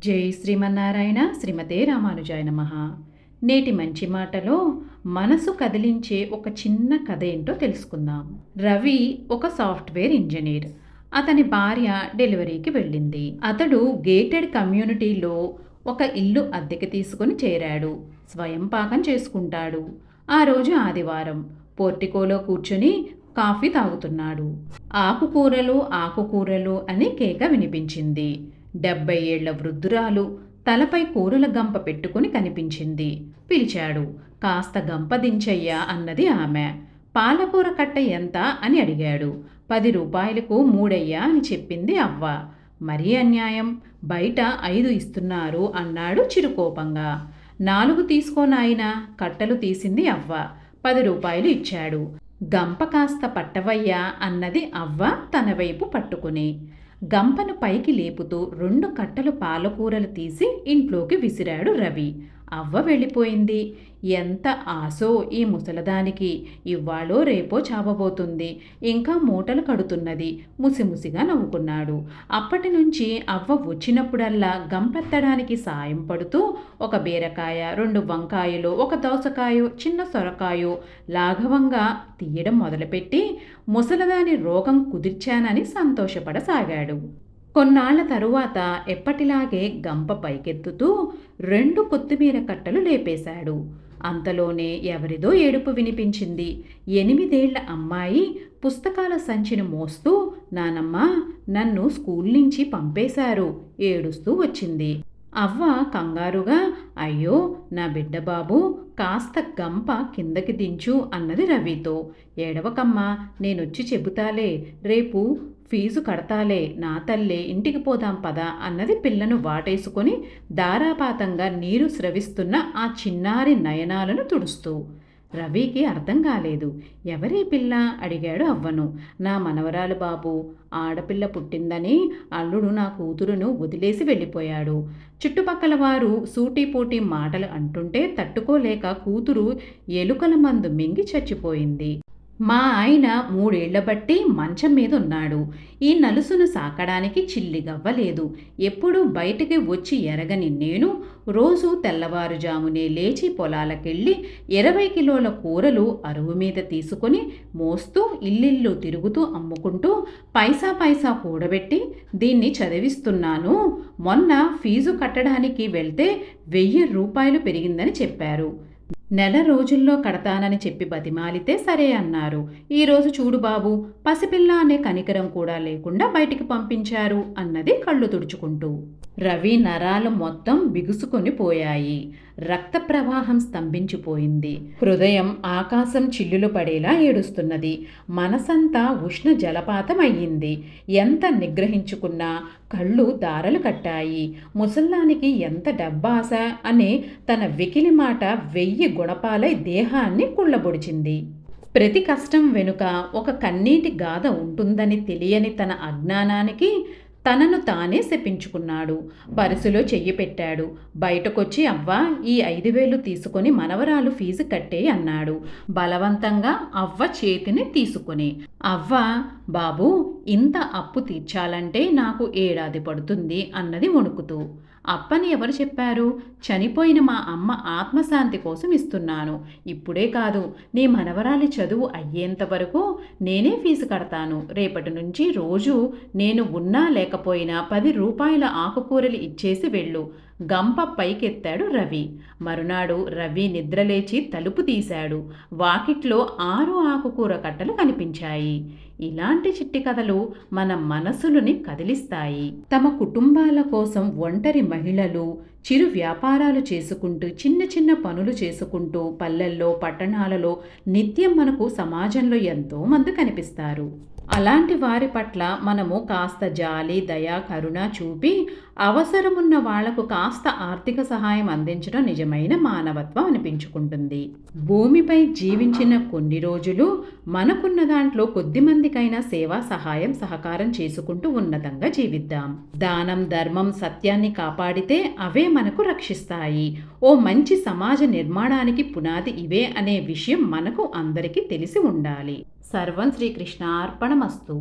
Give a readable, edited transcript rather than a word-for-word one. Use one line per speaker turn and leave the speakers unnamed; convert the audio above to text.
జై శ్రీమన్నారాయణ శ్రీమతే రామానుజాయ నమః. నేటి మంచి మాటలో మనసు కదిలించే ఒక చిన్న కథ ఏంటో తెలుసుకుందాం. రవి ఒక సాఫ్ట్వేర్ ఇంజనీర్. అతని భార్య డెలివరీకి వెళ్ళింది. అతడు గేటెడ్ కమ్యూనిటీలో ఒక ఇల్లు అద్దెకి తీసుకుని చేరాడు. స్వయం పాకం చేసుకుంటాడు. ఆ రోజు ఆదివారం. పోర్టికోలో కూర్చుని కాఫీ తాగుతున్నాడు. ఆకుకూరలు ఆకుకూరలు అని కేక వినిపించింది. 70 ఏళ్ల వృద్ధురాలు తలపై కూరల గంప పెట్టుకుని కనిపించింది. పిలిచాడు. కాస్త గంప దించయ్యా అన్నది ఆమె. పాలకూర కట్ట ఎంత అని అడిగాడు. 10 రూపాయలకు 3 అయ్యా అని చెప్పింది అవ్వ. మరీ అన్యాయం, బయట 5 ఇస్తున్నారు అన్నాడు చిరుకోపంగా. 4 తీసుకో నాయనా, కట్టలు తీసింది అవ్వ. 10 రూపాయలు ఇచ్చాడు. గంప కాస్త పట్టవయ్యా అన్నది అవ్వ తన వైపు పట్టుకుని. గంపను పైకి లేపుతూ 2 కట్టలు పాలకూరలు తీసి ఇంట్లోకి విసిరాడు రవి. అవ్వ వెళ్ళిపోయింది. ఎంత ఆశో ఈ ముసలదానికి. ఇవ్వాళో రేపో చావబోతుంది. ఇంకా మూటలు కడుతున్నది. ముసిముసిగా నవ్వుకున్నాడు. అప్పటి నుంచి అవ్వ వచ్చినప్పుడల్లా గంపెత్తడానికి సాయం పడుతూ ఒక బీరకాయ, 2 వంకాయలు, ఒక దోసకాయో, చిన్న సొరకాయో లాఘవంగా తీయడం మొదలుపెట్టి ముసలదాని రోగం కుదిర్చానని సంతోషపడసాగాడు. కొన్నాళ్ల తరువాత ఎప్పటిలాగే గంప పైకెత్తుతూ 2 కొత్తిమీర కట్టలు లేపేశాడు. అంతలోనే ఎవరిదో ఏడుపు వినిపించింది. 8 ఏళ్ల అమ్మాయి పుస్తకాల సంచిని మోస్తూ, నానమ్మ నన్ను స్కూల్ నుంచి పంపేశారు ఏడుస్తూ వచ్చింది. అవ్వ కంగారుగా, అయ్యో నా బిడ్డ బాబు, కాస్త గంప కిందకి దించు అన్నది రవితో. ఏడవకమ్మా, నేనొచ్చి చెబుతాలే, రేపు ఫీజు కడతాలే, నా తల్లే, ఇంటికి పోదాం పద అన్నది పిల్లను వాటేసుకొని ధారాపాతంగా నీరు స్రవిస్తున్న ఆ చిన్నారి నయనాలను తుడుస్తూ. రవికి అర్థం కాలేదు. ఎవరీ పిల్ల అడిగాడు అవ్వను. నా మనవరాలు బాబు, ఆడపిల్ల పుట్టిందని అల్లుడు నా కూతురును వదిలేసి వెళ్ళిపోయాడు. చుట్టుపక్కల వారు సూటిపోటి మాటలు అంటుంటే తట్టుకోలేక కూతురు ఎలుకల మందు మింగి చచ్చిపోయింది. మా ఆయన 3 ఏళ్ల బట్టి మంచం మీద ఉన్నాడు. ఈ నలుసును సాకడానికి చిల్లిగవ్వలేదు. ఎప్పుడూ బయటికి వచ్చి ఎరగని నేను రోజు తెల్లవారుజామునే లేచి పొలాలకెళ్ళి 20 కిలోల కూరలు అరువు మీద తీసుకొని మోస్తూ ఇల్లిల్లు తిరుగుతూ అమ్ముకుంటూ పైసా పైసా కూడబెట్టి దీన్ని చదివిస్తున్నాను. మొన్న ఫీజు కట్టడానికి వెళ్తే 1000 రూపాయలు పెరిగిందని చెప్పారు. నెల రోజుల్లో కడతానని చెప్పి బతిమాలితే సరే అన్నారు. ఈరోజు చూడు బాబు, పసిపిల్ల అనే కనికరం కూడా లేకుండా బయటికి పంపించారు అన్నది కళ్ళు తుడుచుకుంటూ. రవి నరాలు మొత్తం బిగుసుకొని పోయాయి. రక్త ప్రవాహం స్తంభించిపోయింది. హృదయం ఆకాశం చిల్లులు పడేలా ఏడుస్తున్నది. మనసంతా ఉష్ణ జలపాతం అయ్యింది. ఎంత నిగ్రహించుకున్నా కళ్ళు దారలు కట్టాయి. ముసల్లానికి ఎంత డబ్బాస అనే తన వెకిలి మాట 1000 గుణపాలై దేహాన్ని కుళ్ళబొడిచింది. ప్రతి కష్టం వెనుక ఒక కన్నీటి గాథ ఉంటుందని తెలియని తన అజ్ఞానానికి తనను తానే శపించుకున్నాడు. పరుసులో చెయ్యి పెట్టాడు. బయటకొచ్చి అవ్వ ఈ 5000 తీసుకొని మనవరాలు ఫీజు కట్టే అన్నాడు. బలవంతంగా అవ్వ చేతిని తీసుకుని. అవ్వ, బాబూ, ఇంత అప్పు తీర్చాలంటే నాకు ఏడాది పడుతుంది అన్నది వణుకుతూ. అప్పని ఎవరు చెప్పారు? చనిపోయిన మా అమ్మ ఆత్మశాంతి కోసం ఇస్తున్నాను. ఇప్పుడే కాదు, నీ మనవరాలి చదువు అయ్యేంత వరకు నేనే ఫీజు కడతాను. రేపటి నుంచి రోజు నేను ఉన్నా లేకపోయినా 10 రూపాయల ఆకుకూరలు ఇచ్చేసి వెళ్ళు. గంప పైకెత్తాడు రవి. మరునాడు రవి నిద్రలేచి తలుపు తీశాడు. వాకిట్లో 6 ఆకుకూర కట్టలు కనిపించాయి. ఇలాంటి చిట్టి కథలు మన మనసులని కదిలిస్తాయి. తమ కుటుంబాల కోసం ఒంటరి మహిళలు చిరు వ్యాపారాలు చేసుకుంటూ, చిన్న చిన్న పనులు చేసుకుంటూ పల్లెల్లో, పట్టణాలలో నిత్యం మనకు సమాజంలో ఎంతోమంది కనిపిస్తారు. అలాంటి వారి పట్ల మనము కాస్త జాలి, దయ, కరుణ చూపి అవసరమున్న వాళ్లకు కాస్త ఆర్థిక సహాయం అందించడం నిజమైన మానవత్వం అనిపించుకుంటుంది. భూమిపై జీవించిన కొన్ని రోజులు మనకున్న దాంట్లో కొద్దిమందికైనా సేవా సహాయం సహకారం చేసుకుంటూ ఉన్నతంగా జీవిద్దాం. దానం, ధర్మం, సత్యాన్ని కాపాడితే అవే మనకు రక్షిస్తాయి. ఓ మంచి సమాజ నిర్మాణానికి పునాది ఇవే అనే విషయం మనకు అందరికీ తెలిసి ఉండాలి. సర్వం శ్రీకృష్ణార్పణమస్తు.